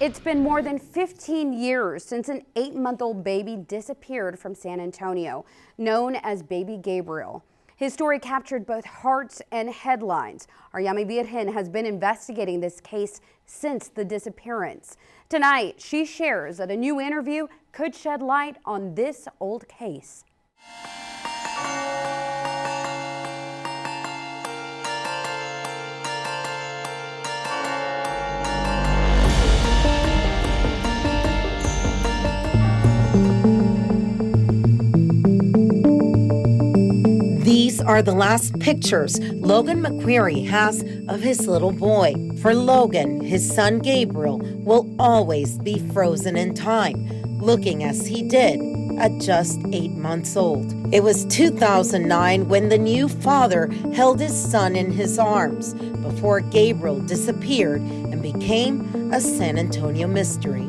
It's been more than 15 years since an 8-month-old baby disappeared from San Antonio, known as Baby Gabriel. His story captured both hearts and headlines. Our Yami Virgen has been investigating this case since the disappearance. Tonight, she shares that a new interview could shed light on this old case. These are the last pictures Logan McQueary has of his little boy. For Logan, his son Gabriel will always be frozen in time, looking as he did at just 8 months old. It was 2009 when the new father held his son in his arms before Gabriel disappeared and became a San Antonio mystery.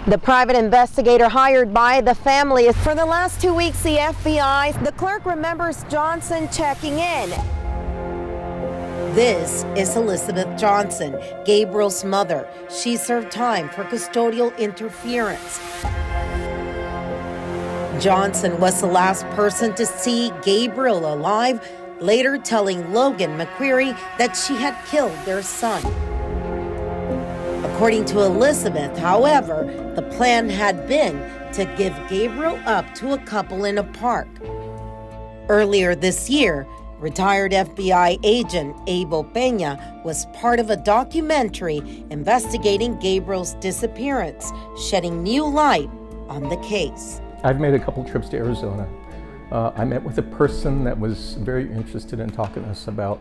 The private investigator hired by the family is for the last 2 weeks, the FBI. The clerk remembers Johnson checking in. This is Elizabeth Johnson, Gabriel's mother. She served time for custodial interference. Johnson was the last person to see Gabriel alive, later telling Logan McQueary that she had killed their son. According to Elizabeth, however, the plan had been to give Gabriel up to a couple in a park. Earlier this year, retired FBI agent Abel Peña was part of a documentary investigating Gabriel's disappearance, shedding new light on the case. I've made a couple trips to Arizona. I met with a person that was very interested in talking to us about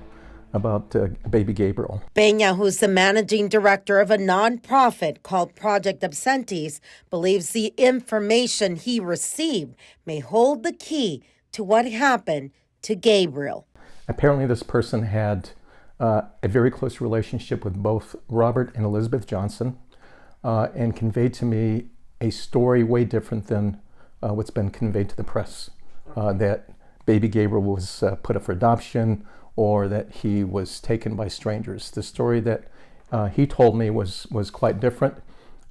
Baby Gabriel. Peña, who's the managing director of a nonprofit called Project Absentees, believes the information he received may hold the key to what happened to Gabriel. Apparently this person had a very close relationship with both Robert and Elizabeth Johnson and conveyed to me a story way different than what's been conveyed to the press, that Baby Gabriel was put up for adoption or that he was taken by strangers. The story that he told me was quite different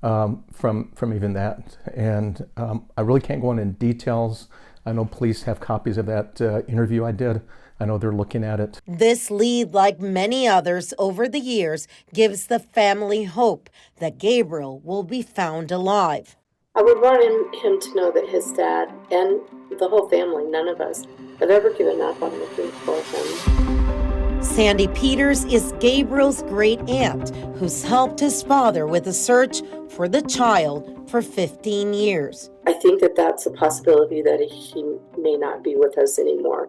from even that. And I really can't go into details. I know police have copies of that interview I did. I know they're looking at it. This lead, like many others over the years, gives the family hope that Gabriel will be found alive. I would want him to know that his dad and the whole family, none of us, have ever given up on looking for him. Sandy Peters is Gabriel's great aunt, who's helped his father with the search for the child for 15 years. I think that that's a possibility that he may not be with us anymore.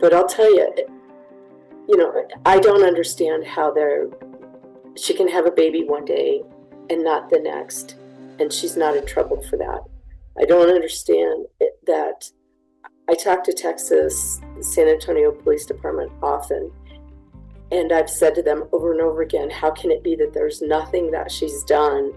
But I'll tell you, I don't understand how she can have a baby one day and not the next, and she's not in trouble for that. I don't understand that. I talk to Texas, San Antonio Police Department often, and I've said to them over and over again, how can it be that there's nothing that she's done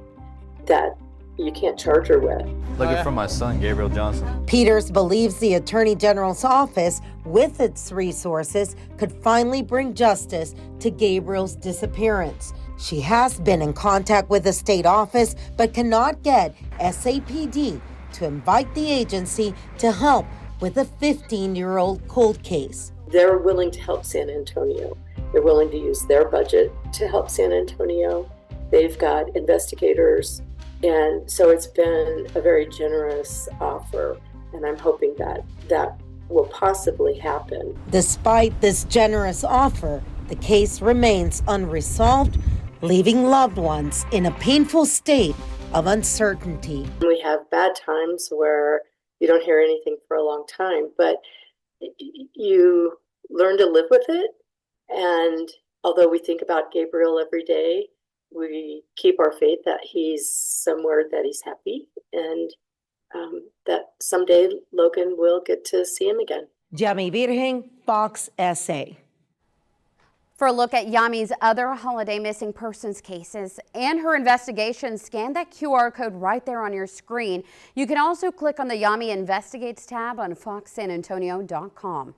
that you can't charge her with? Looking for my son, Gabriel Johnson. Peters believes the Attorney General's office, with its resources, could finally bring justice to Gabriel's disappearance. She has been in contact with the state office, but cannot get SAPD to invite the agency to help with a 15-year-old cold case. They're willing to help San Antonio. They're willing to use their budget to help San Antonio. They've got investigators. And so it's been a very generous offer. And I'm hoping that will possibly happen. Despite this generous offer, the case remains unresolved, leaving loved ones in a painful state of uncertainty. We have bad times where you don't hear anything for a long time, but you learn to live with it. And although we think about Gabriel every day, we keep our faith that he's somewhere that he's happy and that someday Logan will get to see him again. Yami Virgen, Fox SA. For a look at Yami's other holiday missing persons cases and her investigation, scan that QR code right there on your screen. You can also click on the Yami Investigates tab on foxsanantonio.com.